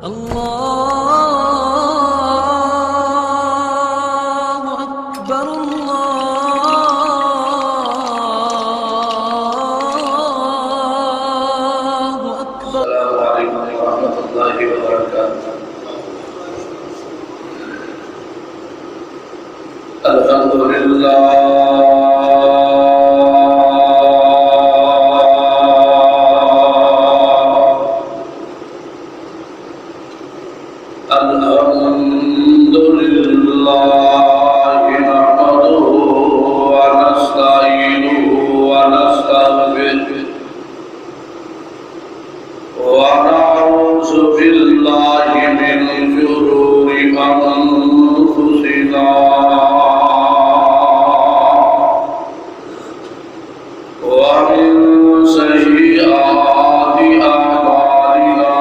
الله أكبر الله أكبر. السلام عليكم ورحمة الله وبركاته. الحمد لله نحمده ونستعينه ونستغفره ونعوذ بالله من شرور أنفسنا ومن سيئات أعمالنا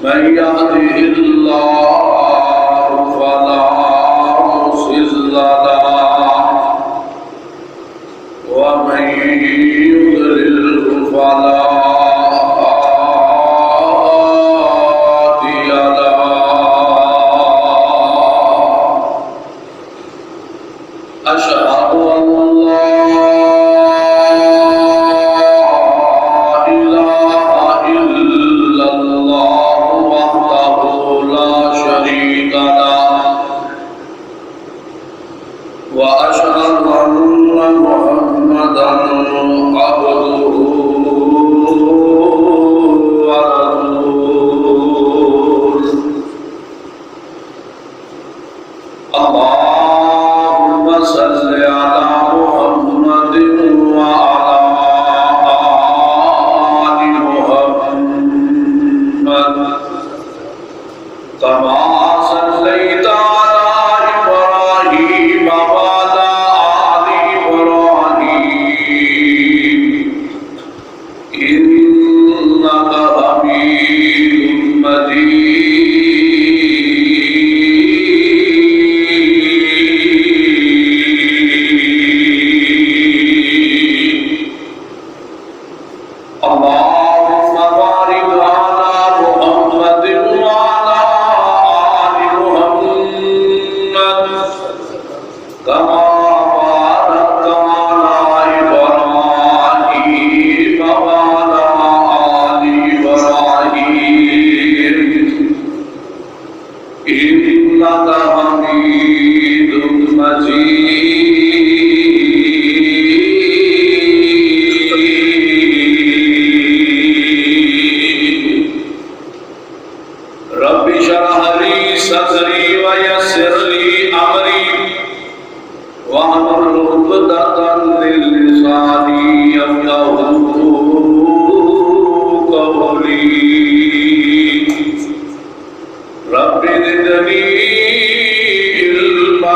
من يهده الله فلا مضل له ومن يضلل فلا هادي له. أشهد أن لا إله إلا الله وحده لا شريك له وأشهد أن محمدا عبده ورسوله. اللهم صل على محمد وعلى آل محمد كما صليت على إبراهيم وعلى آل إبراهيم إنك حميد مجيد. اللهم بارك على محمد وعلى آل محمد كما باركت على إبراهيم وعلى آل إبراهيم إنك حميد مجيد. رب اشرح لي صدري ويسر لي أمري واحلل عقدة من لساني يفقهوا قولي. رب زدني علما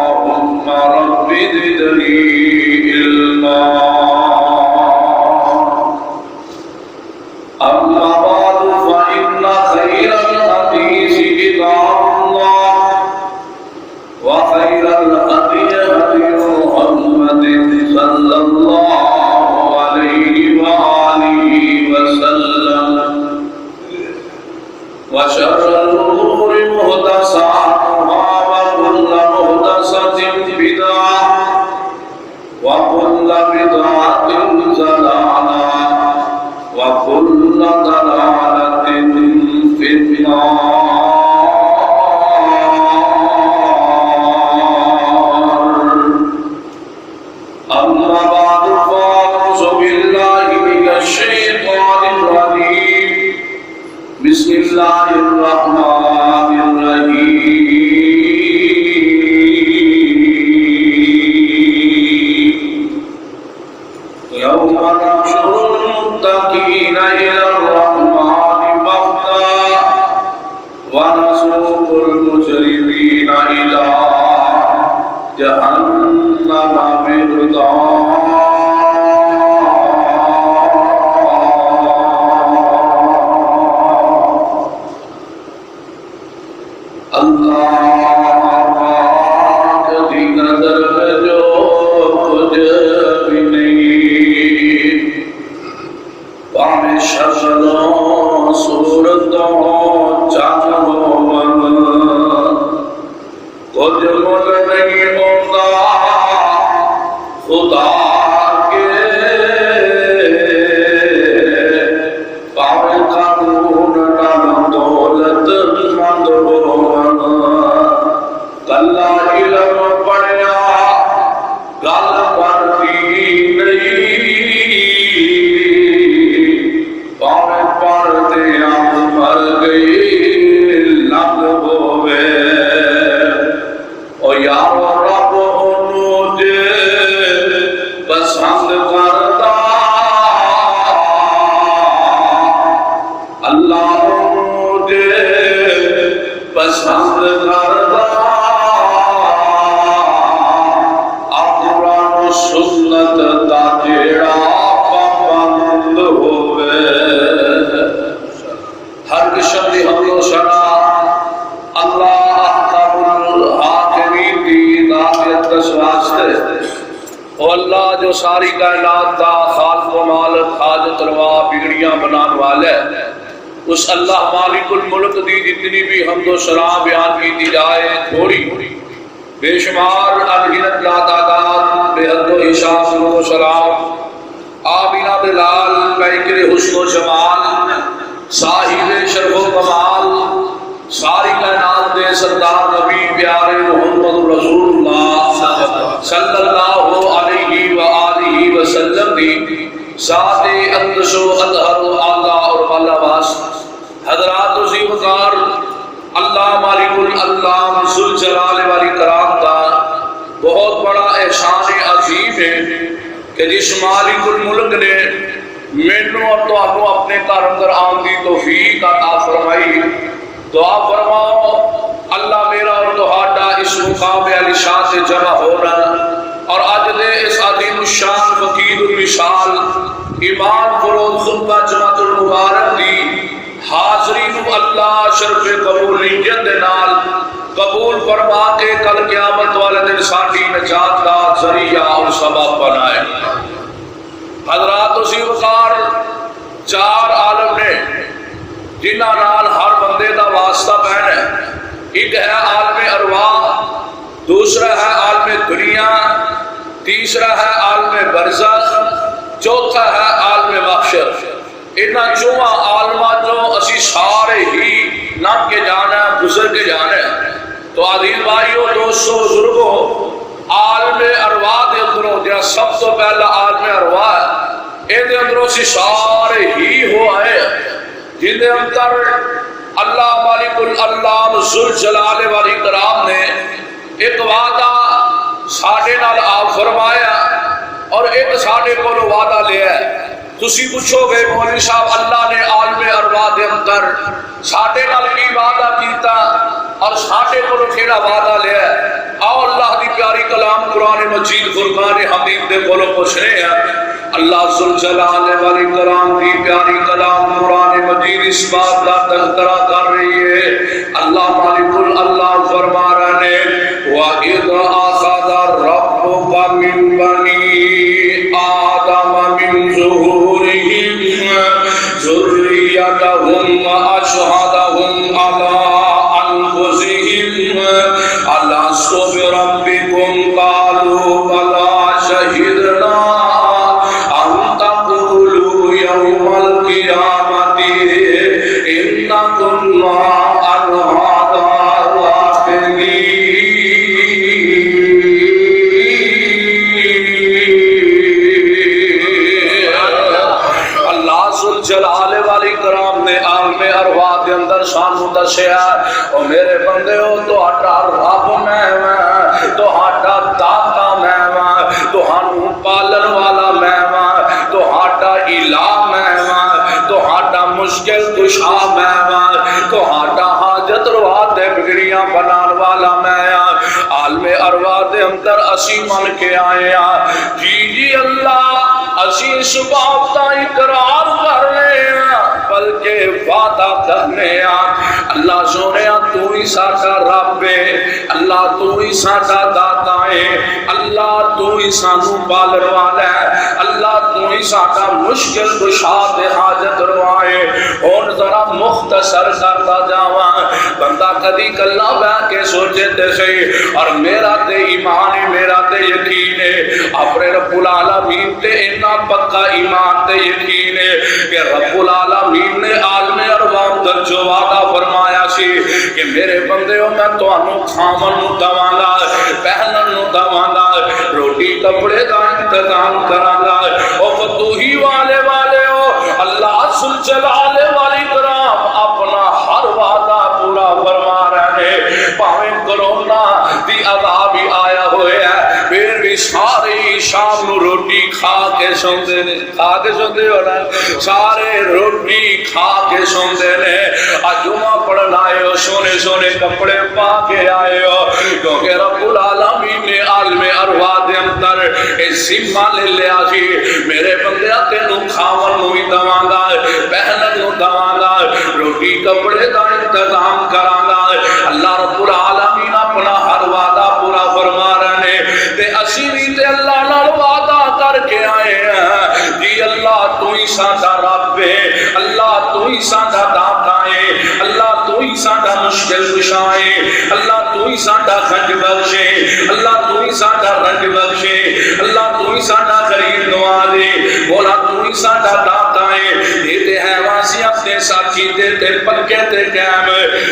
اللهم رب زدني علما. أما بعد فإن خير الحديث كتاب الله وخير الهدي هدي محمد صلى الله عليه وآله وسلم وشر الأمور محدثاتها وكل محدثة بدعة وكل بدعة ضلالة وكل ضلالة في النار. أما بعد فأعوذ بالله من الشيطان الرجيم. بسم الله الرحمن الرحيم. يوم نحشر المتقين إلى الرحمن وفدا ونسوق المجرمين إلى جهنم وردا. خدا کے پاوے قانون نام دولت مند ہون کلا علم پڑھیا گل بنتی نہیں پاوے پڑھدیا مر گئی لنگ ہووے او یارو رب انہوں جے پسند کرتا اللہ انہوں جے پسند کرتا قرآن و سنت دا جیڑا پابند ہووے ہر قسم دی حمد و ثنا اللہ اس واسطے او اللہ جو ساری کائنات کا خالق و مالک حاجت روا بگڑیاں بنان والا ہے اس اللہ مالک الملک دی جتنی بھی حمد و ثنا بیان کی دی جائے تھوڑی بے شمار انگنت لا تعداد بے حد و حساب و سلام آمینہ بلال پیکر حسن و جمال صاحب شرف و کمال ساری کائنات دے سردار نبی پیارے محمد رسول اللہ صلی اللہ علیہ وآلہ وسلم دی ذات اقدس و اطہر و اعلیٰ اور والا واس حضرات و زیوکار اللہ مالک العلام ذوالجلال والاکرام کا بہت بڑا احسان عظیم ہے کہ جس مالک الملک نے مینوں اور تہانوں اپنے گھر اندر آن دی توفیق عطا فرمائی دعا فرماؤ اللہ میرا اور تہاڈا اس مقام علی شان سے جمع ہونا اور آج دے اس عظیم الشان فقید المثال ایمان فروز خطبہ جماعت المبارک دی حاضرین اللہ شرف قبولیت دے نال قبول فرما کے کل قیامت والے دن ساڈی نجات کا ذریعہ اور سبب بنائے حضرات و سیوکار چار عالم نے جنہاں نال ہر بندے دا واسطہ پہن ہے ایک ہے عالم ارواح دوسرا ہے عالم دنیا تیسرا ہے عالم برزخ چوتھا ہے عالم محشر انہاں چواں عالماں جو اسی سارے ہی لنگ کے جانا ہے گزر کے جانا ہے تو عزیز بھائیو دوستو بزرگو عالم ارواح دے اندروں جہاں سب تو پہلا عالم ارواح ہے اے دے اندروں اسی سارے ہی ہو آئے جن دے اندر اللہ مالک العلام ذوالجلال والاکرام نے ایک وعدہ ساڈے نال آپ فرمایا اور ایک ساڈے کول وعدہ لیا ہے تسی پوچھو گے مولوی صاحب اللہ نے عالم ارواح دے اندر ساڈے نال کی وعدہ کیتا اور ساڈے کول کیڑا وعدہ لیا ہے آؤ اللہ دی پیاری کلام قرآن مجید فرقان حمید دے کولوں پوچھنے ہیں اللہ ذوالجلال والاکرام کی پیاری کلام قرآن مجید اس بات کا تذکرہ کر رہی ہے اللہ مالک اللہ فرما رہے ہیں وَإِذْ أَخَذَ رَبُّكَ مِنْ بَنِي آدَمَ مِنْ ظُهُورِهِمْ ذُرِّيَّتَهُمْ وَأَشْهَدَهُمْ عَلَىٰ أَنفُسِهِمْ أَلَسْتُ بِرَبِّكُمْ قَالُوا بَلَىٰ شَهِدْنَا أَن تَقُولُوا يَوْمَ الْقِيَامَةِ إِنَّا كُنَّا عَنْ هَٰذَا غَافِلِينَ جلال والی کرام نے عالم ارواح کے اندر سانو دسیا او میرے بندے ہو تو ہٹا رب میں تو ہٹا داتا میں تو ہانو پالن والا میں تو ہٹا الہ میں تو ہٹا مشکل کشا میں تو ہٹا حاجت روا دے بگڑیاں بنان والا میں عالم ارواح دے اندر اسی من کے آئے جی اللہ اسی اس بات کا اقرار کر رہے ہیں بلکہ وعدہ کرنے اللہ سونے تو ہی ساڈا رب ہے، اللہ تو ہی ساڈا داتا ہے، اللہ تو ہی سانو پالن والا ہے، اللہ تو ہی ساڈا مشکل کشا تے حاجت روا ہے۔ اور ذرا مختصر کرتا جاواں، بندہ کدی کلا بیٹھ کے سوچے تے صحیح، اور میرا تے ایمان ہے، میرا تے یقین ہے اپنے رب العالمین تے اتنا پکا ایمان تے یقین ہے کہ رب العالمین نے عالم ارواح در جو وعدہ فرمایا سی کہ میرے بندیو میں تانوں کھاون نوں دواں گا، پہنن نوں دواں گا، روٹی کپڑے دا انتظام کراں گا۔ او فتوحی والے ہو اللہ ذل جلال والی کرام اپنا ہر وعدہ پورا فرما رہے ہیں۔ پاویں کرونا دی عذاب ہی آیا ہوئے ہے، پھر بھی سارے شام نو روٹی کھا کے سوندے نے، کھا کے سوندے ہو نا، سارے روٹی کھا کے سوندے نے۔ جمعہ پڑھن آئے ہو، سونے سونے کپڑے پا کے آئے ہو، کیونکہ رب العالمین نے عالم ارواح دے اندر اس ذمہ لے لیا سی میرے بندے تینوں کھاون نوں ہی دواں گا، پہنن نوں دواں گا، روٹی کپڑے دا انتظام کراں گا۔ اللہ رب العالمین اپنا ہر وعدہ پورا فرما رہے ہیں تے اسی بھی تے اللہ نال وعدہ کر کے آئے ہیں جی اللہ تو ہی ساڈا رب ہے، اللہ تو ہی ساڈا داتا ہے، اللہ تو ہی ساڈا مشکل کشا ہے، اللہ تو ہی ساڈا خنج بخش ہے، اللہ تو ہی ساڈا رنج بخش ہے، اللہ تو ہی ساڈا غریب نواز ہے، مولا تو ہی ساڈا داتا ہے۔ دیتے ہیں واسی اپنے ساتھی دیتے پکے تے قائم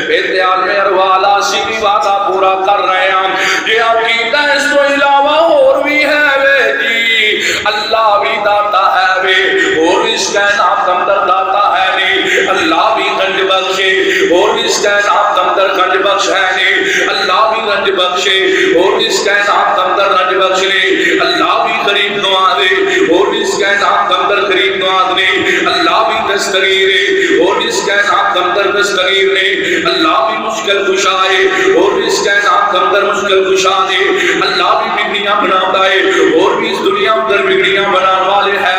بیتے عالم ارواح سی بھی وعدہ پورا کر رہے ہیں۔ یہ عقیدہ اس تو علاوہ اور بھی ہے وے جی، اللہ بھی داتا ہے وے، اور اس کائنات اندر داتا ہے نہیں، اللہ بھی رنج بخش ہے، اور اس کائنات اندر رنج بخش ہے نہیں، اللہ بھی رنج بخش ہے، اور اس کائنات اندر رنج بخش نہیں، اللہ بھی غریب نواز ہے، اور اس کائنات اندر غریب نواز نہیں، اللہ بھی دستگیر ہے، اور اس کائنات اندر دستگیر نہیں، اللہ بھی مشکل کشا ہے، اور اس کائنات اندر مشکل کشا ہے، اللہ بھی بگڑیاں بناتا ہے، اور بھی اس دنیا اندر بگڑیاں بنانے والے ہیں۔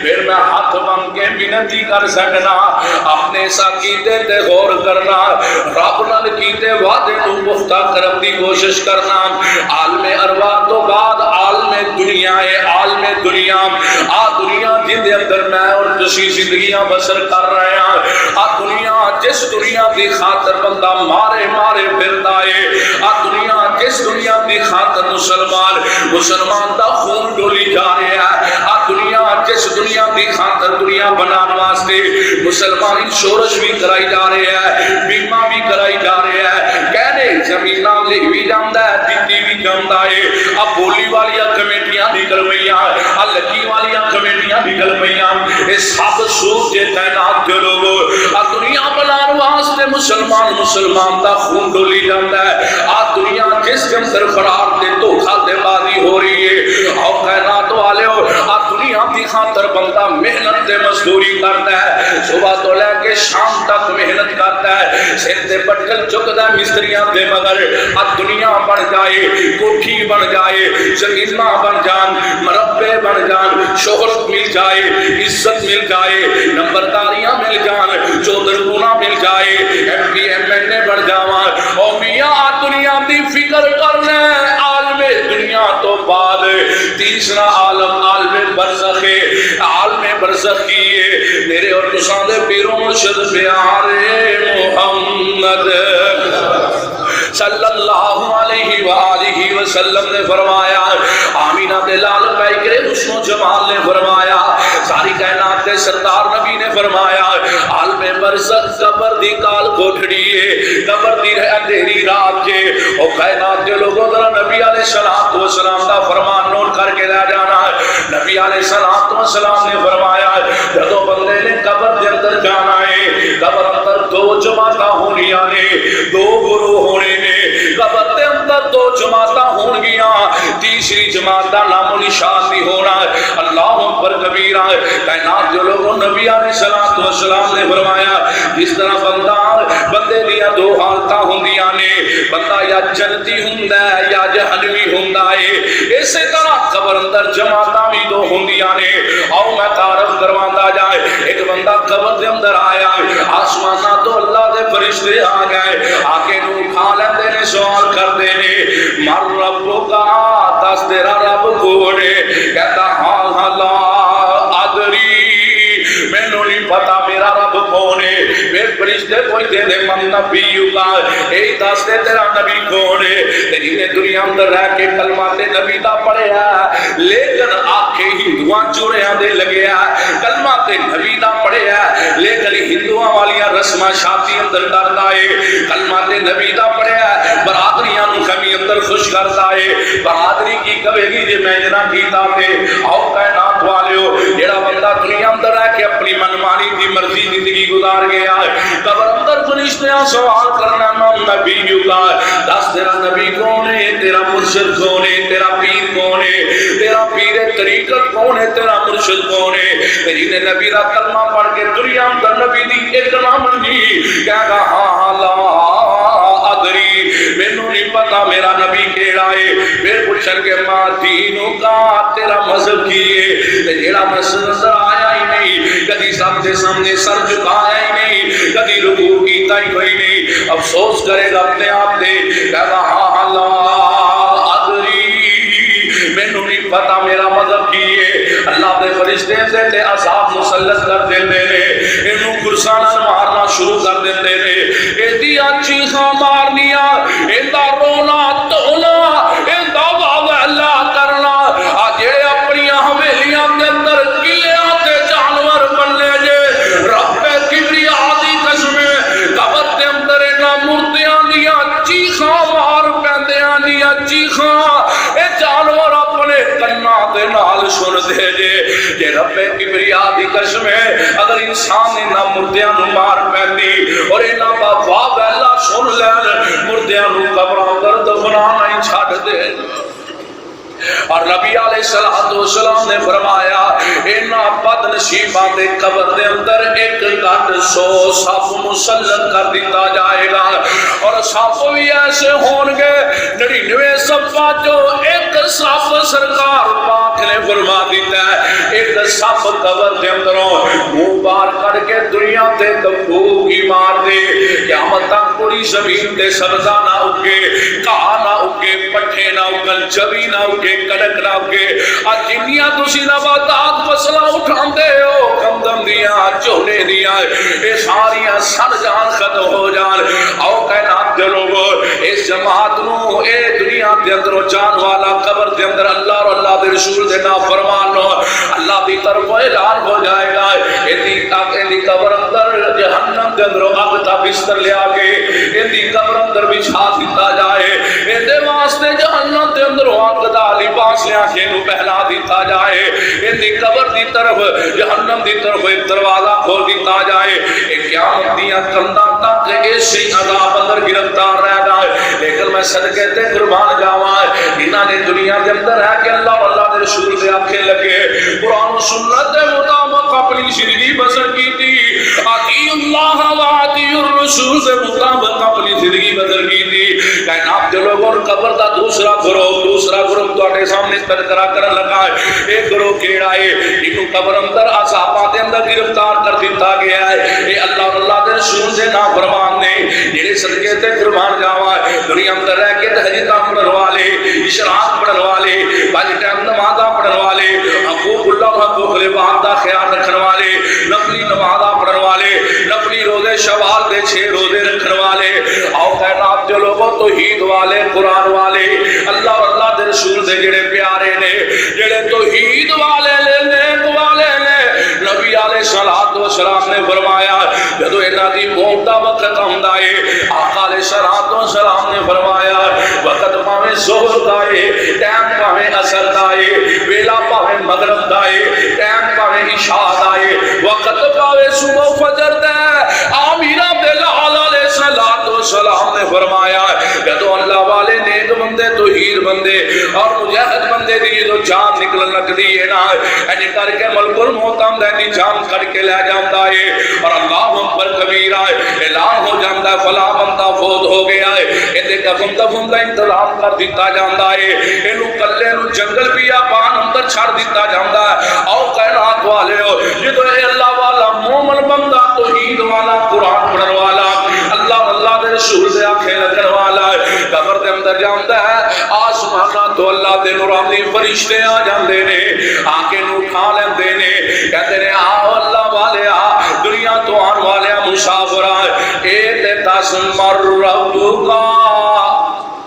پھر میں ہاتھ بن کے بنتی کر سکنا اپنے عقیدے تے غور کرنا، رب نال کیتے وعدے تو پختہ کرن دی کوشش کرنا۔ عالم ارواح تو بعد عالم دنیا ہے، عالم دنیا آ دنیا جن دے اندر میں اور تسی زندگیاں بسر کر رہے ہیں، آ دنیا جس دنیا دی خاطر بندہ مارے مارے پھرتا ہے، آ دنیا جس دنیا دی خاطر مسلمان دا خون ڈولی جا رہا ہے، آ دنیا جس دنیا دی خاطر دنیا بنان واسطے مسلمان شورش بھی کرائی جا رہے ہیں، بیمہ بھی کرائی جا رہے ہیں، کہنے زمینہ لکھ بھی جاندہ ہے، دیتی بھی جاندہ ہے، اب بولی والیاں کمیٹیاں نکل میاں، اب لکی والیاں کمیٹیاں نکل میاں، اس سب سوچ جے تعینات جو لوگوں اب دنیا بنان واسطے مسلمان دا خون ڈولی جاندہ ہے، اب دنیا جس کے اندر فرار دے تو کھاتے بازی ہو رہی ہے، اور کائنات والے ہو اب دنیا کی خاطر بندہ محنت دے مزدوری کرتا ہے، صبح تو لے کے شام تک محنت کرتا ہے، سر دے پٹکل چکتا ہے مستریاں دے مگر اب دنیا بن جائے، کوٹھی بن جائے، زمینہ بن جان، مربع بن جان، شہرت مل جائے، عزت مل جائے، نمبرداریاں مل جان، چودرگونا مل جائے، ایم پی ایم این اے بڑھ جاوان، اور میاں دنیا دی فکر کرنا ہے۔ عالم دنیا تو بعد تیسرا عالم عالم برزخ ہے، عالم برزخ کی ہے میرے اور تساندے پیروں مرشد پیارے محمد صلی اللہ علیہ وآلہ وسلم نے فرمایا، آمینہ دے لال پیکرے حسن و جمال نے فرمایا، ساری کائنات دے سردار نبی نے فرمایا، عالم برزخ قبر دی کال کوٹھڑی ہے، قبر دی اندھیری رات جے، اور کائنات دے لوگوں ذرا نبی علیہ السلام دا فرمان نوٹ کر کے لے جانا ہے۔ نبی علیہ السلام نے فرمایا جدو بندے نے قبر دے اندر جانا ہے، قبر اندر دو جماعتاں ہونیاں نے، دو گروہ ہونے نے، قبر دے اندر دو جماعتاں ہون گیاں، تیسری جماعت دا نام و نشان نہیں ہونا۔ اللہ اکبر کبیرہ۔ گا. کائنات جو لوگوں نبی علیہ الصلوۃ والسلام نے فرمایا جس طرح بندے دیا دو حالتاں ہوندیاں نے, بندہ یا جنتی ہوندا ہے یا جہنمی ہوندا ہے, اسی طرح قبر اندر جماعتاں بھی دو ہوندیاں نے. آؤ میں تعارف کرواتا جائے. ایک بندہ قبر دے اندر آیا, آسماناں تو اللہ دے فرشتے آ گئے, آ کے نو کھا لیندے نے, سوال کردے نے مر ربک, دس تیرا رب کون ہے؟ کہتا ہاں ہاں لا ادری, مینوں نہیں پتا میرا رب کون ہے. میرے فرشتے پوچھتے ہیں من نبی کا, اے دس دے تیرا نبی کون ہے؟ جن نے دنیا اندر رہ کے کلمات نبی دا پڑھیا لیکن آکھے ہندوؤں چوریاں دے لگیا, کلمات نبی دا پڑھیا لیکن ہندوؤں والیاں رسماں شادی اندر کرتا ہے, کلمات نبی دا پڑھیا برادریاں نو کمی اندر خوش کرتا ہے. برادری کی کہے گی جے میں جنا کیتا تے. آؤ کائنات والیو, جڑا بندہ دنیا اندر رہ کے اپنی منمانی دی مرضی زندگی گزار گیا ہے, قبر اندر فرشتیاں سوال کرنا من نبی کا, دس تیرا نبی کون ہے, تیرا مرشد کون ہے, تیرا پیر کون ہے, تیرا پیر طریقت کون ہے, تیرا مرشد کون ہے؟ جن نے نبی دا کلمہ پڑھ کے دنیا اندر نبی دی ایک نام منی, کہے گا ہاں ہاں لا ادری, مینوں نہیں پتا میرا نبی کیڑا ہے. پھر پوچھن گے ماں دینوں کا, تیرا مذہب کی ہے؟ جیڑا مسجد نظر آیا ہی نہیں, کدی سب کے سامنے سر جھکایا ہی نہیں, کدی رکوع کیتا ہی کوئی نہیں, افسوس کرے گا اپنے آپ دے. کہا ہاں ہاں لا ادری, مینوں نہیں پتا میرا مذہب کی ہے. اللہ دے فرشتے سے تے عذاب مسلط کر دیندے نے, اینوں گرسانا مارنا شروع کر دیندے نے, ایدیاں چیخاں مارنیاں, ایندا رونا تونا, ایندا واویلا کرنا. آ جڑے اپنی حویلیاں دے اندر قلعیاں تے جانور بننے جے, رب کبریا دی قسم قبر دے اندر انہاں مردیاں دیاں چیخاں مار پیندیاں دیاں چیخاں, اے جانور اپنے کنا دے نال سن دے جے. جے رب کبریا دی قسم ہے اگر انسان انہاں مردیاں نو مار پیندی اور انہاں دا واویلا سن لین, مردیاں نو قبراں اندر دفنانا ہی چھڈ دے. اور نبی علیہ السلام نے فرمایا انہاں بد نصیباں دے قبر دے اندر ایک گھٹ 100 سپ مسلط کر دیتا جائے گا, اور سپ بھی ایسے ہون گے 99 سپاں چوں ایک سپ سرکار پاک نے فرما دیتا ہے, ایک سپ قبر دے اندروں منہ باہر کر کے دنیا تے دبوکی مار دے. قیامت تک پوری زمین تے سبزہ نہ اگے, گھاہ نہ اگے, پٹھے نہ اگن, چوی نہ اگے, کڑک نہ اگے. آج جنیاں تسی نباتات فصلہ اٹھاندے ہو, گندم دیاں, چولے دیاں, اے ساریاں سڑ جان, ختم ہو جان. آؤ کائنات دے لوگو, اس جماعت نو اے دنیا دے اندروں جان والا قبر دے اندر اللہ اور اللہ دے رسول دے نافرمان نو اللہ دی طرف اعلان ہو جائے گا. ایندی قبر اندر جہنم دے اندروں اگ دا بستر لیا کے ایندی قبر اندر بچھا دیتا جائے, ایندے واسطے جہنم دے اندروں اگ دا لباس لیا کے نو پہنا دیتا جائے. ایندی قبر دی طرف جہنم دی طرف ایک دروازہ کھول دیتا جائے. قیامت دیاں کنداں تک ایسی عذاب اندر گرفتار رہ جائے. لیکن میں صدقے تے قربان جاواں, انہاں نے دنیا دے اندر ہے کہ اللہ اور اللہ دے رسول دے آنکھیں لگے, قرآن و سنت دے مطابق اپنی زندگی بسر کی تھی, اطیعوا اللہ و اطیعوا الرسول دے مطابق اپنی زندگی بسر کی تھی. کائنات دے لوگوں قبر دا دوسرا گروہ تواڈے سامنے تذکرہ کرن لگا ہے. ایک گروہ کیڑا ہے جنوں قبر اندر عذابات دے اندر گرفتار کر دیتا گیا ہے. اے اللہ اور اللہ دے رسول دے نافرمان نے جڑے صدقے تے قربان جاواں, دنیا اندر رہ کے تہجداں پڑھن والے, اشراق پڑھن والے, پانچ ٹائم نمازاں پڑھن والے, حقوق اللہ و حقوق العباد دا خیال رکھن والے, نفلی نمازاں پڑھن والے, نفلی روزے شوال دے 6 روزے رکھن والے. آؤ کائنات دے لوگوں توحید والے, قرآن والے, اللہ اور اللہ دے رسول دے جڑے پیارے نے, جڑے توحید والے نے, نیک والے نے. نبی علیہ السلام نے فرمایا جدو انہاں دی موت دا وقت آندا ہے, آقا علیہ السلام نے فرمایا وقت پاویں ظہر دا ہے, ٹائم پاویں عصر دا ہے, ویلا پاویں مغرب دا ہے, ٹائم پاویں عشاء دا ہے, وقت پاویں صبح فجر دا ہے. آمینہ بلال علیہ السلام نے فرمایا جدو اللہ والے نیک بندے توحید بندے اور مجاہد بندے دی جو جان نکلن لگدی ہے نا انج کر کے ملک الموت آندا ہے جان کر کے لے جاندا ہے اور اللہ اکبر کبیرہ اعلان ہو جاندا ہے فلاں بندہ فوت ہو گیا ہے ایندے کفن دفن دا انتظام کر دتا جاندا ہے اینو کلے نو جنگل بیابان اندر چھڑ دتا جاندا ہے او کائنات والے ہو جدو اے اللہ والا مومن بندہ توحید والا قرآن پڑھن والا اللہ دے رسول دے آنکھیں لگن والا ہے قبر دے اندر جاندا ہے آسماناں تو اللہ دے نورانی فرشتے آ جاندے نے آ کے نو کھا لیندے نے کہندے نے آ اللہ والے آ دنیا تو آن والے مسافر اے تے دس مر رب کا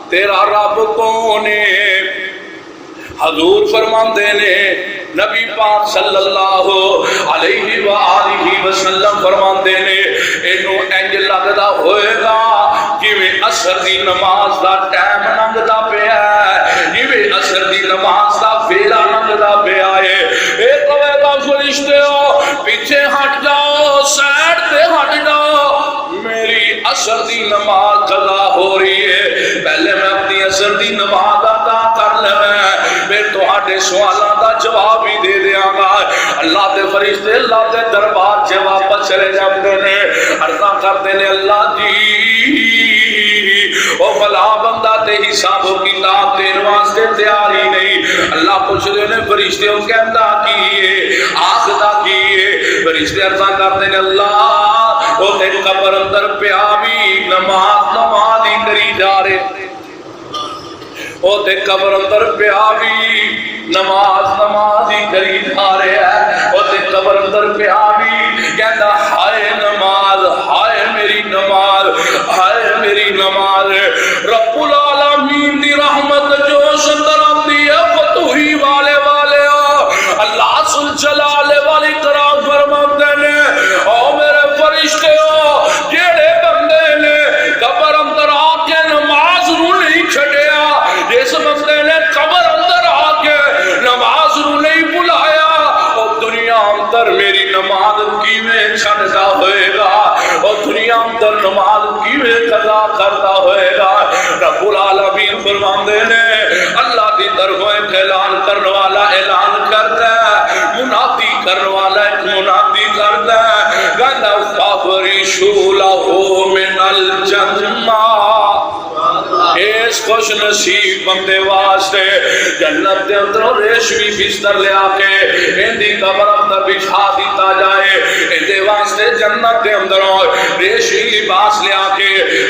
تیرا رب کون ہے حضور فرماندے نے نبی پاک صلی اللہ علیہ وآلہ وسلم فرماندے نے اینو انج لگدا ہوئے گا جویں عصر دی نماز دا ٹائم لنگدا پیا ہے جویں عصر دی نماز دا ویلا لنگدا پیا ہے اے کہے گا فرشتو پیچھے ہٹ جاؤ سائڈ تے ہٹ جاؤ میری عصر دی نماز قضا ہو رہی ہے پہلے میں اپنی عصر دی نماز ادا کر لواں پھر تہاڈے سوالاں دا جواب ہی دے دیاں گا اللہ دے فرشتے اللہ دے دربار چ واپس چلے جاندے نے عرضاں کردے نے اللہ جی او فلاں بندہ تے حساب و کتاب دین واسطے تیار ہی نہیں اللہ پوچھدے نے فرشتے او کہندا کی ہے آکھدا کی ہے فرشتے عرضاں کردے نے اللہ او تے قبر اندر پیا بھی نماز ہی کری جا رہے او تے قبر اندر پیا بھی نماز ہی کری جا رہے ہیں او تے قبر اندر پیا بھی کہندا ہائے نماز ہائے میری نماز ہائے میری نماز رب العالمین دی رحمت جو اندر آندی ہے فتوحی والے اللہ سل جلال والی کرام فرماتے نے او میرے فرشتے ہو جیڑے بندے نے قبر اندر آ کے نماز نو نہیں چھڈیا جس بندے نے قبر اندر آ کے نماز نو نہیں بلایا او دنیا اندر میری نماز کیویں چھڈدا ہوئے گا او دنیا اندر نماز کیویں قضا کرتا ہوئے گا رب العالمین فرماندے نے اللہ دی طرفوں ایک اعلان کرنے والا اعلان کرتا ہے منادی کرنے والا ایک منادی کرتا ہے گندا فافریشو لہو من الجنہ اس خوش نصیب بندے واسطے جنت دے اندر ریشمی بستر لے آ کے اندی قبر اندر بچھا دیتا جائے اندے واسطے جنت دے اندر ریشمی لباس لے آ کے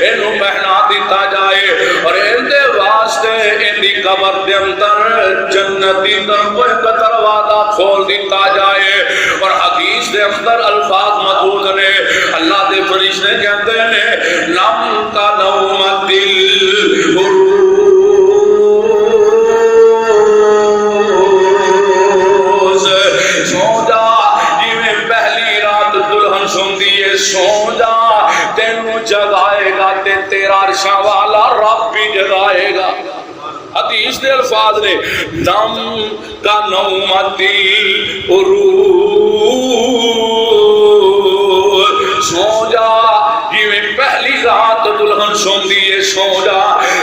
انہو پہنا دیتا جائے اور اندے واسطے اندی قبر دے اندر جنتی طرف ایک دروازہ کھول دیتا جائے اور حدیث دے اندر الفاظ موجود نے اللہ دے فرشتے کہتے ہیں لم کا نومت دل سو جا جویں پہلی رات دلہن سوندی ہے سو جا تینوں جگائے گا تے تیرا عرشاں والا رب بھی جگائے گا حدیث دے الفاظ نے نم کا نومتی سو جا جویں پہلی رات دلہن سوندی ہے سو جا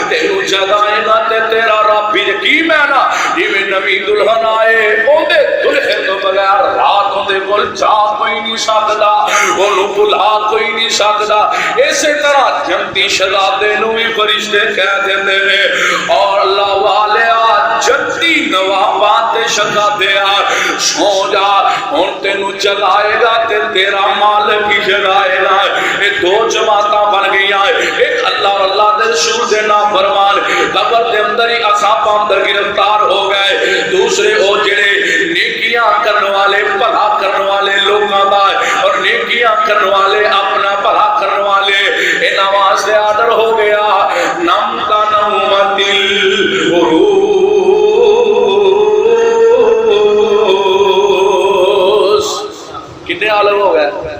تینوں جگائے گا تے تیرا رب بھی کی میں نا جویں نویں دلہن آئے اودے دلہے تو بغیر رات اودے کول جا کوئی نہیں سکدا اونوں بلا کوئی نہیں سکدا اسی طرح جنتی شہزادے نوں بھی فرشتے کہہ دیندے نے اور اللہ والے جنتی نواباں تے شہزادے سو جا ہن تینوں جگائے گا تے تیرا مالک ہی جگائے گا یہ دو جماعتاں بن گئی ایک اللہ اور اللہ دے رسول دے نافرمان قبر دے اندر ہی عذاب اندر گرفتار ہو گئے دوسرے او جڑے نیکیاں کرنے والے بھلا کرنے والے لوگاں دا اور نیکیاں کرنے والے اپنا بھلا کرنے والے اے نواز دے آڈر ہو گیا نم کا نومت دل کتنے عالم ہو گئے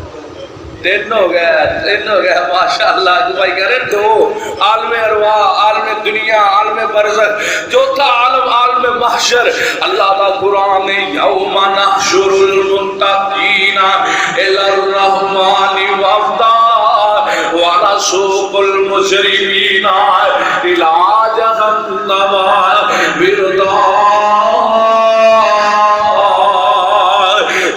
تین ہو گیا ماشاءاللہ بھائی کہہ رہے دو عالم ارواح عالم دنیا عالم برزخ چوتھا عالم عالم محشر اللہ کا قرآن نے یوم نحشر المتقین الی الرحمن وفدا ونسوق المجرمین الی جہنم وردا۔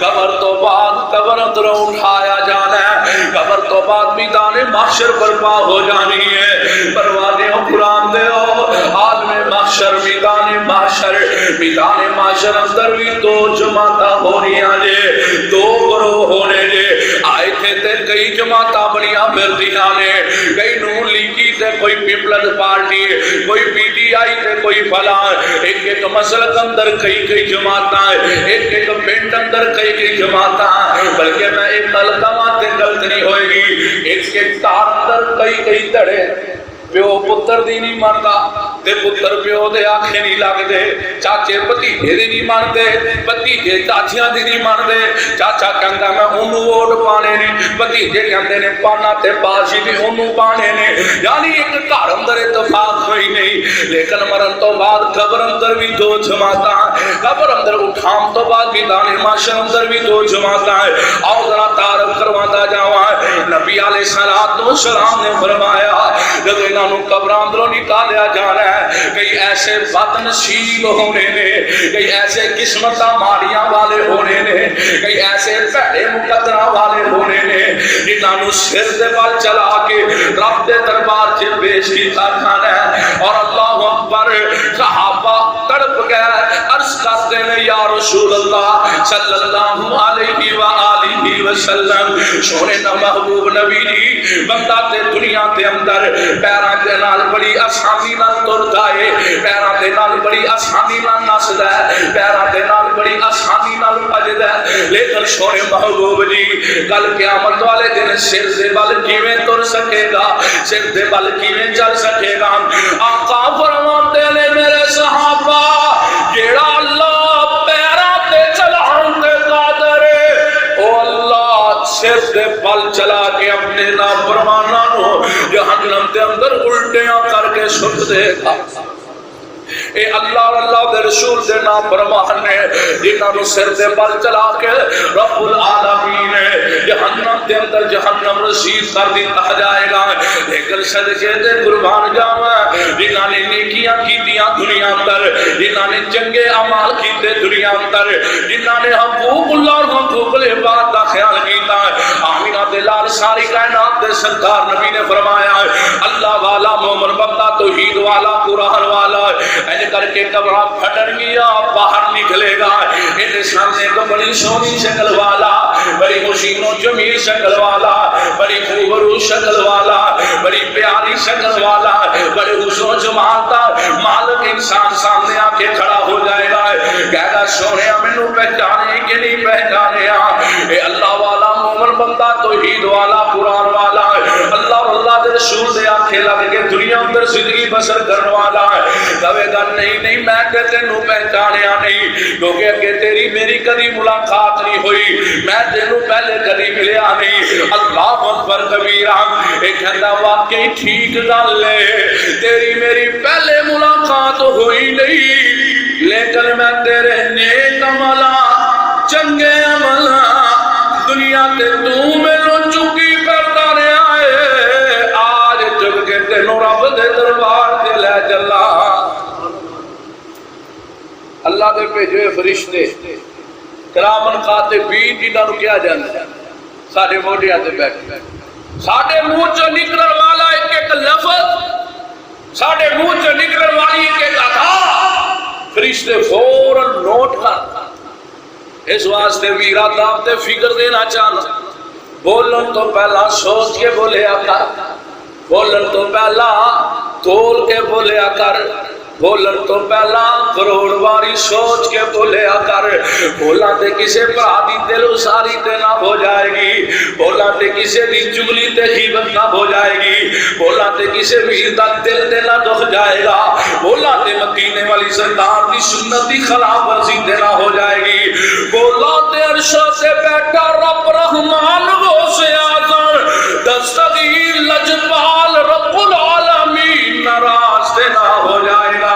قبر تو بعد قبر اندر اٹھایا جانا ہے، قبر تو بعد میدان محشر برپا ہو جانی ہے۔ پروانے ہو قرآن دے ہو عالم محشر میدان محشر، میدان محشر اندر بھی دو جماعتاں ہونیاں جے، دو گروہ ہونے جے۔ آئے تھے تے کئی جماعتاں بڑیاں مردیاں نے، کئی نون لیگی تے کوئی پیپلز پارٹی، کوئی پی ٹی آئی تے کوئی فلاں، ایک ایک مسلک اندر کئی جماعتاں، ایک ایک پنڈ اندر کئی جماعتاں، بلکہ میں ایک القامات تے غلط نہیں ہوئے گی، ایک ایک تار اندر کئی دھڑے۔ پیو پتر دی نہیں مانتا تے پتر پیو دے آنکھیں نہیں لگ دے، چاچے بھتیجے دی نہیں مانتے، بھتیجے چاچیاں دی نہیں مانتے، چاچا کہندا میں اونوں ووٹ پانے نے، بھتیجے کہندے نے پانا تے باشی بھی اونوں پانے نے، یعنی ایک گھر اندر اتفاق ہوئی نہیں۔ لیکن مرن تو بعد قبر اندر بھی دو جماعتاں، قبر اندر اٹھام تو بعد میدان محشر اندر بھی دو جماعتاں۔ آؤ ذرا تعارف کرواتا جاواں۔ نبی علیہ السلام نے فرمایا جب قبراں اندروں نکالیا جانا ہے، کئی ایسے بد نصیب ہونے نے، کئی ایسے قسمتاں ماڑیاں والے ہونے نے، کئی ایسے بھڑے مقدراں والے ہونے نے جنہاں نو سر دے بال چلا کے رب دے دربار سے پیش کیتا جانا ہے۔ اور اللہ اکبر، صحابہ تڑپ گئے، عرض کرتے ہیں یا رسول اللہ صلی اللہ علیہ وآلہ وسلم، سونے نا محبوب نبی جی، بندہ تے دنیا تے اندر پیراں دے نال بڑی آسانی نال ٹردا ہے، پیراں دے نال بڑی آسانی نال نسدا ہے، پیراں دے نال بڑی آسانی نال بھجدا ہے، لیکن سونے محبوب جی کل قیامت والے دن سر دے بل کیویں ٹر سکے گا، سر دے بل کیویں چل سکے گا؟ آقا فرماتے نے میرے صحابہ، جیڑا اللہ پیراں تے چلاون تے قادر ہے، او اللہ سر دے بل چلا کے اپنے نافرماناں نو جہنم دے اندر الٹیاں کر کے سٹ دے گا۔ اے اللہ اور اللہ دے رسول دے نافرمان نے جنہاں نو سر دے بل چلا کے رب العالمین جہنم دے اندر جہنم رسید کر دیتا جائے گا۔ لیکن صدقے دے قربان جاواں جنہاں نے نیکیاں کیتیاں دنیا اندر، جنہاں نے چنگے اعمال کیتے دنیا اندر، جنہاں نے حقوق اللہ اور حقوق العباد دا خیال کیتا، آمینہ دے لال ساری کائنات دے سرکار نبی نے فرمایا اللہ والا مومن بندہ توحید والا قرآن والا ایسے کر کے قبرہ پھٹن گیا باہر نکلے گا، ان سامنے کو بڑی سونی شکل والا، بڑی حسین و جمیل شکل والا، بڑی خوبرو شکل والا، بڑی پیاری شکل والا، بڑے حسن و جمال دا مالک انسان سامنے آ کے کھڑا ہو جائے گا، کہے گا سونے مینوں پہچانے کہ نہیں پہچانے؟ اے اللہ والا مومن بندہ توحید والا قرآن والا اللہ اور اللہ دے رسول دے آنکھیں لگ کے دنیا اندر زندگی بسر کرنے والا ہے، کہے گا نہیں میں تے تینوں پہچانیا نہیں، کیونکہ اگے تیری میری کبھی ملاقات نہیں ہوئی، میں تینوں پہلے کبھی ملیا نہیں۔ اللہ اکبر کبیرہ، ایک کہتا واقعی ٹھیک گل ہے، تیری میری پہلے ملاقات ہوئی نہیں، لیکن میں تیرے نیک عملاں چنگے عملاں دنیا تے تو مینوں چکی کرتا رہا ہے، آج چک کے تینوں رب دے دربار تے لے چلا۔ اللہ دے بھیجے فرشتے کرامن کاتبین جنہاں نوں کیا جاندا ہے ساڈے موڈیاں تے بیٹھے، ساڈے منہ چوں نکلن والا ایک ایک لفظ، ساڈے منہ چوں نکلن والی ایک ایک ادا فرشتے فوراً نوٹ کر۔ اس واسطے ویرا داب تے فکر دینا چاہنا، بولن تو پہلا سوچ کے بولیا کر، بولن تو پہلا تول کے بولیا کر، بولن تو پہلا کروڑ باری سوچ کے بولیا کر، بولا تے کسے بھرا دی دل اساری تے نہ ہو جائے گی، بولا تے کسے دی چگلی تے غیبت نہ ہو جائے گی، بولا تے کسے ویر دا دل تے نہ دکھ جائے گا، بولا تے مدینے والی سردار دی سنت دی خلاف ورزی تے نہ ہو جائے گی، بولا تے عرش سے بیٹھا رب رحمان غوث اعظم دستگیر لجپال رب العالمین ناراض تے نہ ہو جائے گا۔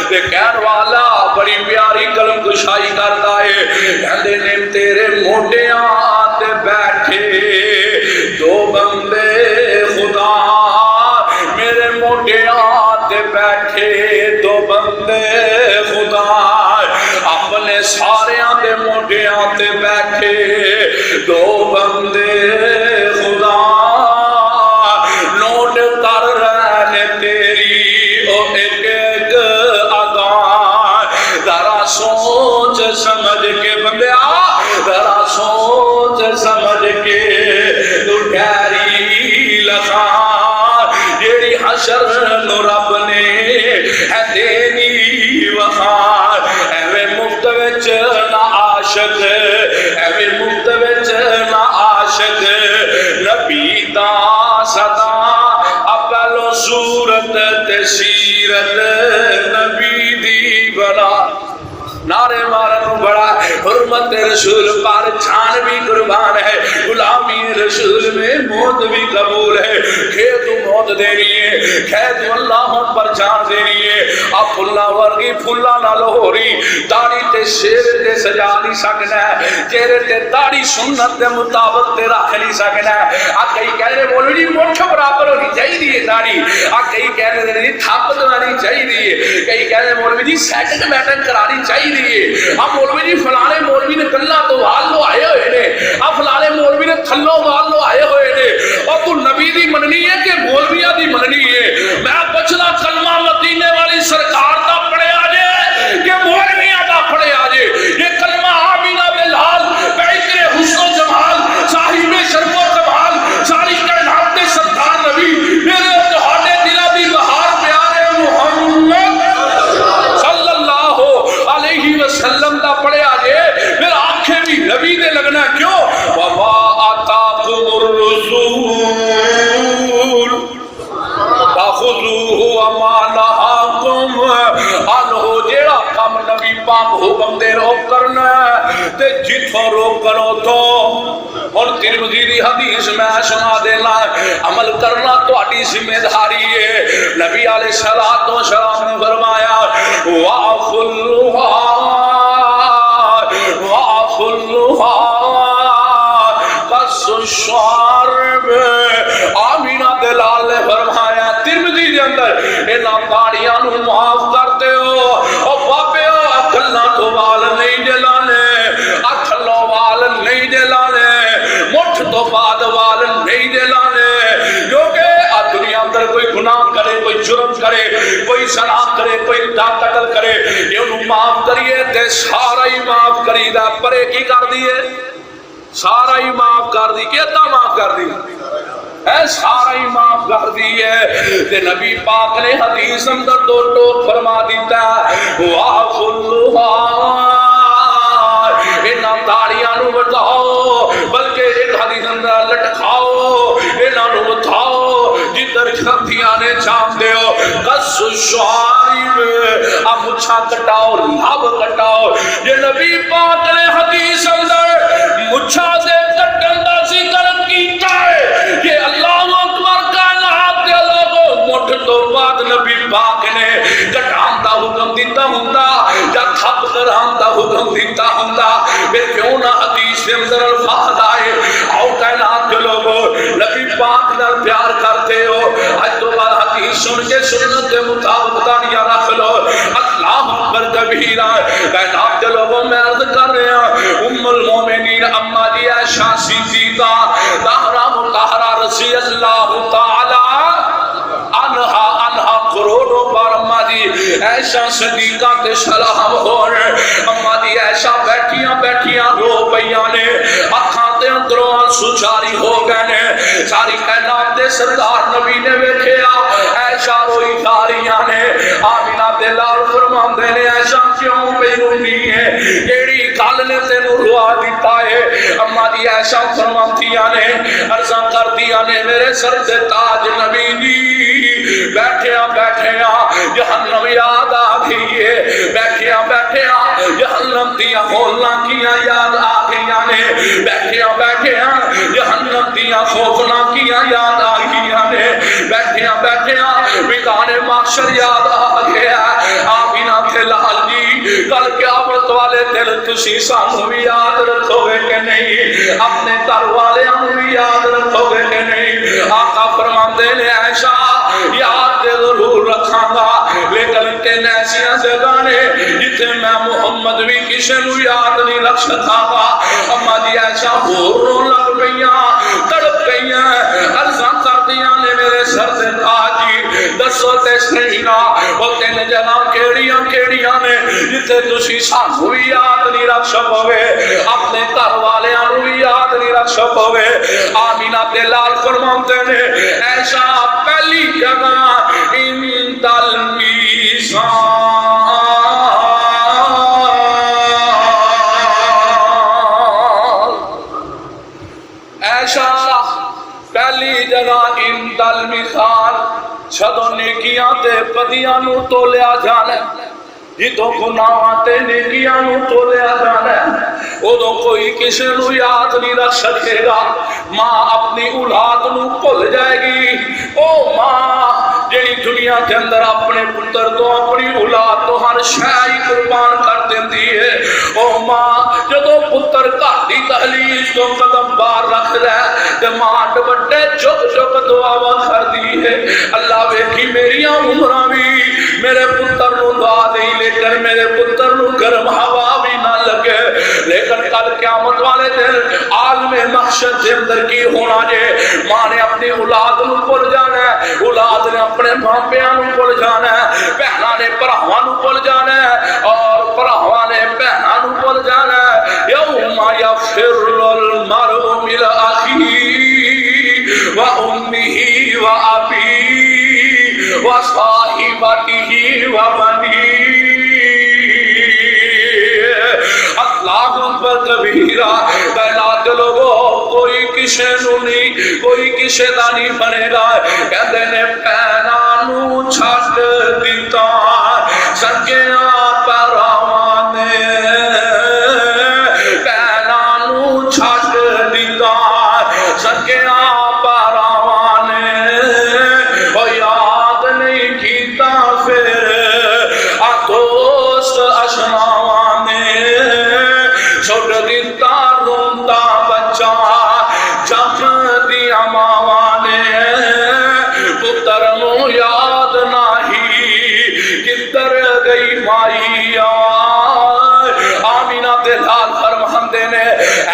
تے کہن والا بڑی پیاری کلم کشائی کرتا ہے، کہندے نے تیرے موڈیاں تے بیٹھے دو بندے خدا تے بیٹھے دو بندے خدا نوٹ کر رہے تیری او ایک ایک ادا ذرا سوچ سمجھ کے بندیا ذرا سوچ سمجھ کے تو ڈیری لکھا جیڑی حشر نو رب نے ہے دینی وخار ایویں مفت وچ نہ عاشق ایویں مفت وچ نہ عاشق نبی دا صدا اپلو صورت تے سیرت نبی دی بنا نعرے مارن بڑا حرمت رسول پر جان بھی قربان ہے غلامی رسول میں موت بھی قبول ہے کہ تو موت دینی ہے کہ تو اللہ پر جان دینی ہے اب پھلا ورگی پھلا نہ لہوری داڑھی تے شیر تے سجا نہیں سکنا ہے چہرے تے داڑھی سنت دے مطابق تے رکھ نہیں سکنا ہے آج کئی کہہ رہے بولو جی مٹھ برابر ہونی چاہیے داڑھی آج کئی کہہ رہے جی تھپ دلانی چاہیے کئی کہہ رہے مولوی جی سیٹنگ میٹنگ کرانی چاہیے اب مولوی جی فلانے مولوی نے کلا تو وال لو آئے ہوئے نے اب فلانے مولوی نے تھلو وال لو آئے ہوئے نے اور تو نبی دی مننی ہے کہ مولویہ دی مننی ہے میں پچھلا کلمہ مدینے والی سرکار دا پڑھے آجے کہ مولویہ دا پڑھے آجے یہ کلمہ آمینہ بلال بیکر حسن و جمال صاحب شرف و کمال ساری کائنات دے سردار نبی میرے تہاڈے دلہ دی بہار پیارے محمد صلی اللہ علیہ وسلم دا پڑھے آجے میرا آنکھیں بھی نبی دے لگنا کیوں وَمَا آتَاكُمُ الرَّسُولُ فَخُذُوهُ وَمَا نَهَاكُمْ عَنْهُ جیڑا کام نبی پاک حکم دے رو کرنا تے جتھوں روکنا تو اور ترمذی دی حدیث میں سنا دینا عمل کرنا تو اٹی ذمہ داری ہے نبی علیہ الصلوۃ والسلام نے فرمایا قص الشارب آمینہ دلال نے فرمایا ترمذی دے اندر انہاں داڑیاں نو معاف کرتے ہو او بابے اکھلاں تو وال نہیں جلانے اکھلوں وال نہیں جلانے مٹھ تو بعد وال نہیں جلانے کیونکہ دنیا اندر کوئی گناہ کرے کوئی جرم کرے کوئی زنا کرے کوئی قتل کرے یہ انہوں معاف کریے تے سارا ہی معاف کری دا پرے کی کر دیئے سارا ہی معاف کر دی کہتا معاف کر دی اے سارا ہی معاف کر دیئے تے نبی پاک نے حدیث اندر دو ٹوک فرما دیتا ہے وَعَفُ اللَّهِ انہاں داڑیاں نو بتاؤ بلکہ ایک حدیث اندر لٹکھاؤ انہاں نو بتاؤ جدر کھتیاں نے چاپ دے ہو قص الشارب اب مچھا کٹاؤ لاب کٹاؤ یہ نبی پاک نے حدیث اندر مچھا سے کٹن دا ذکر کیتا ہے کہ اللہ اکبر کا نام دے لوگو مٹھ تو بعد نبی پاک نے کٹان دا حکم دیتا ہوندا یا تھپ کران دا حکم دیتا ہوندا پھر کیوں نہ حدیث اندر الفاظ آئے آؤ کائنات کے لوگو نبی پاک نال پیار کرتے ہو آج تو بعد حدیث سن کے سنت کے مطابق دانیاں رکھ لو اللہ اکبر کبیرہ کائنات کے لوگوں میں عرض کر رہے ہیں ام المومنین اما دی عائشہ صدیقہ طاہرہ مطہرہ رضی اللہ تعالی عنہا کروڑوں بار اما دی عائشہ صدیقہ تے سلام ہو رہے اما دی عائشہ بیٹھیاں رو پیاں نے اکھاں تے اندروں آنسو جاری ہو گئے نے ساری کائنات دے سردار نبی نے ویکھیا عائشہ روئی جاریاں نے آمینہ دلال فرماندے نے عائشہ کیوں پہ رونی ہے کیڑی گل نے تینوں روا دیتا ہے اما دی عائشہ فرماندیاں نے عرضاں کردیاں نے میرے سر تے تاج نبی دی بیٹھیاں جہنم یاد آ گئی ہے بیٹھیاں جہنم دیا ہولاں کیاں یاد آ گئیاں نے بیٹھیاں جہنم دیا خوفنا کیاں یاد آ گئیاں نے بیٹھیاں میدان محشر یاد آ گیا آمینہ کے لال جی کل قیامت والے دن تسی سانوں بھی یاد رکھو گے کہ نہیں اپنے گھر والیاں بھی یاد رکھو گے کہ نہیں آقا فرماندے نے عائشہ یاد ضرور رکھاں گا لیکن تین ایسیاں جگہ نے جتنے میں محمد بھی کسی نو یاد نہیں رکھ سکا گا. اما جی ایسا رو لگ گئیاں تڑپ گئیاں عرضاں کر دیاں نے میرے سر سے تاجی دسو تے سینا وہ تین جگہ کیڑیاں کیڑیاں نے جتنے تسی سانو بھی یاد نہیں رکھ سکوگے اپنے گھر والیاں نو بھی یاد نہیں رکھ سکوگے. آمینہ تے لال فرماتے نے ایسا پہلی جگہ عند المیزان ایسا پہلی جگہ عند المیزان جدوں نیکیاں تے بدیاں نو تولیا جانا جدوں گناہاں تے نیکیاں نو تولیا جانا ادو کوئی کسی نو یاد نہیں رکھ سکے گا. ماں اپنی اولاد نو بھول جائے گی. او ماں جڑی دنیا کے اندر اپنے پتر تو اپنی اولاد تو ہر شے قربان کر دیندی ہے. او ماں جدو پتر گھر دی دہلیز تو قدم باہر رکھ لے تے ماں ڈبڈے چک چک دعا کر دی ہے. اللہ ویکھی میریاں عمراں بھی میرے پتر نو دعا دے لیکن میرے پتر نو گرم ہوا بھی نہ لگے. لیکن کل قیامت والے دن عالم محشر کے اندر کی ہونا جے ماں نے اپنی اولاد نو بھول جانا ہے, اولاد نے اپنے ماں پیاں نو بھول جانا ہے, بہناں نے بھراواں نو بھول جانا ہے اور بھراواں نے بہناں نو بھول جانا ہے. یوم یفر المرء من اخیہ و امہ و ابیہ و صاحبتہ و بنیہ. اللہ اکبر کبیرہ. بیلات لوگوں کوئی کسے نو نہیں کوئی کسے دا نہیں بنے گا. کہندے نے پینا نو چھٹ دیتا سکیاں پراواں نے پینا نو چھٹ دیتا سکیاں پراواں نے او یاد نہیں کیتا پھر آ دوست اشناواں نے چھوڑ دیتا روندا بچہ جم دیا ماواں نے پتر نو یاد نہیں کدھر گئی مائی. آمینہ تے لال فرماندے نے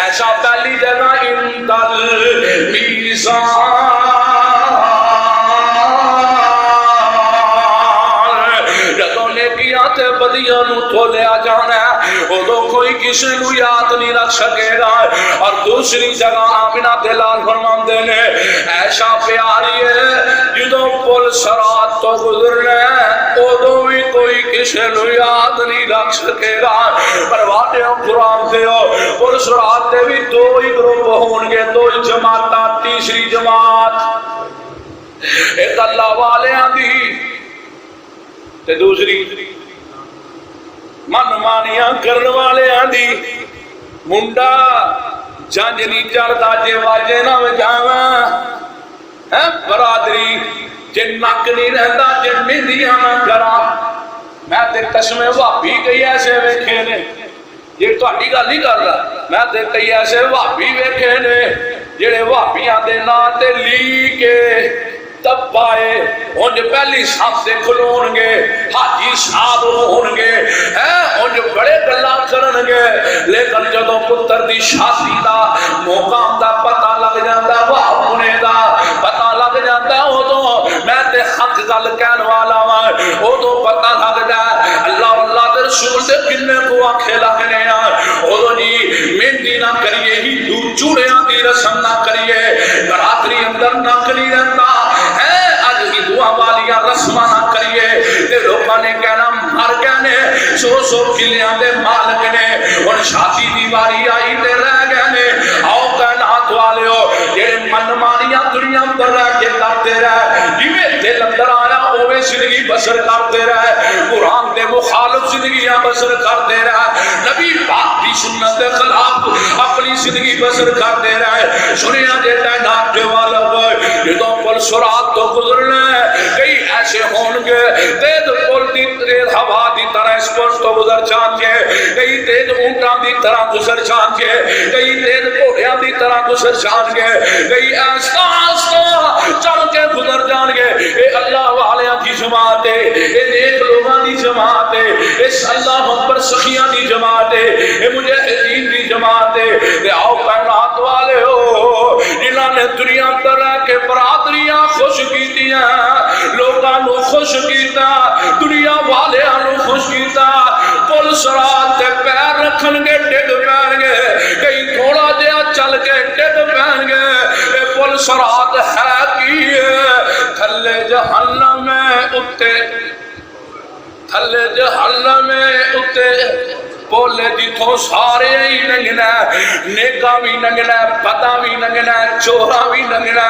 ایسا پہلی جگہ عند المیزان تے بدیاں نو تولیا جانا ہے ادو کوئی کسی نو یاد نہیں رکھ سکے گا. اور دوسری جگہ آمینہ تے لال فرماندے نے ایسا پیاری ہے جدو پل صراط تو گزرنا ہے ادو بھی کوئی کسی نو یاد نہیں رکھ سکے گا. پرواتے ہو قرآن دے ہو پل صراط دے بھی دو ہی گروپ ہون گے, دو ہی جماعتاں. تیسری جماعت ایک اللہ والیاں دی تے دوسری من مانیاں کرن والے آندی. منڈا جنج نہیں چڑھتا جے واجے نہ وجاواں برادری جے نک نہیں رہتا جے مہندیاں نہ کرا. میں تے قسمیں بھابی کئی ایسے ویکھے نے جے تہاڈی گل نہیں کردا میں تے کئی ایسے بھابی ویکھے نے جڑے بھابیاں دے نام تے لی کے تب آئے انج پہلی صف سے کھلون گے حاجی صاحب ہون گے انج بڑے گلاں کرن گے. لیکن جدوں پتر دی شادی دا موقع دا پتہ لگ جاندا واپنے دا پتہ لگ جاندا ادوں میں تے حق گل کہن والا واں ادوں پتہ لگ جا اللہ اللہ دے رسول دے کنے کو آنکھیں لگنے ادوں جی مہندی نہ کریے ہی دور چوڑیاں دی رسم نہ کریے برادری اندر نک نہیں رہتا دعا والیاں رسماں نہ کریے تے لوکاں نے کہنا مر گئے نے سو کلیاں دے مالک نے ہن شادی دی واری آئی تے رہ گئے نے. آؤ کائنات والےو جڑے من مانیاں دنیا اندر رہ کے کرتے رہے جویں دل اندر آیا اوویں زندگی بسر کرتے رہے قرآن دے مخالف زندگیاں بسر کرتے رہے نبی پاک دی سنت دے خلاف اپنی زندگی بسر کرتے رہے. سنیا جے کائنات دے والا جدوں پل صراط تو گزرنا کئی ایسے ہون گے تیز پل دی تیز ہوا دی طرح اس پل تو گزر جان گے, کئی تیز اونٹاں دی طرح گزر جان گے, کئی تیز گھوڑیاں دی طرح گزر جان گے, کئی آہستہ آہستہ چل کے گزر جان گے. اے اللہ والیاں دی جماعت ہے, اے نیک لوگاں دی جماعت ہے, اے اللہ اکبر سخیاں دی جماعت ہے, اے مجاہدین دی جماعت ہے. اے آؤ کائنات والے ہو جنہاں نے دنیا تے رہ کے برادریاں خوش کیتیاں, لوگاں نو خوش کیتا, دنیا والیاں نو خوش کیتا. پل صراط تے پیر رکھن گے ڈگ پین گے, کہیں تھوڑا جہا چل کے ڈگ پین گے. اے پل صراط ہے کی تھلے جہنم اتے, تھلے جہنم اتے بولے جتوں سارے ہی لنگنا, نیکاں بھی لنگنا, بداں بھی لنگنا, چوراں بھی لنگنا,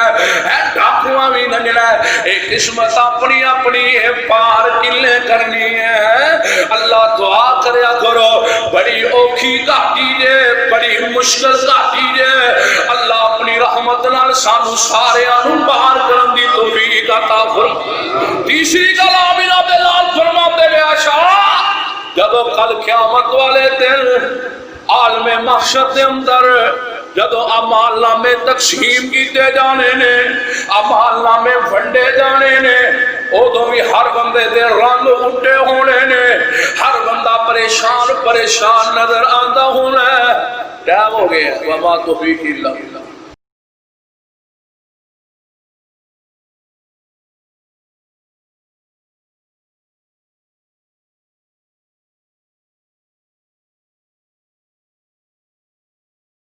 ڈاکواں بھی لنگنا. ایک قسمت اپنی اپنی پار کلے کرنی ہے. اللہ دعا کریا کرو, بڑی اوکھی گھاٹی جے, بڑی مشکل گھاٹی جے, اللہ اپنی رحمت نال سانو سارے نوں باہر کرن دی توفیق عطا فرما. تیسری گل آمینہ بلال فرماتے ہیں آشا, جدو کل قیامت والے دن عالم محشر دے اندر جدو اعمال نامے تقسیم کیتے جانے نے, اعمال نامے ونڈے جانے نے, ادو بھی ہر بندے دے رنگ اٹھے ہونے نے, ہر بندہ پریشان پریشان نظر آندا ہونا ہے. ٹائم ہو گیا, وما توفیق الا باللہ.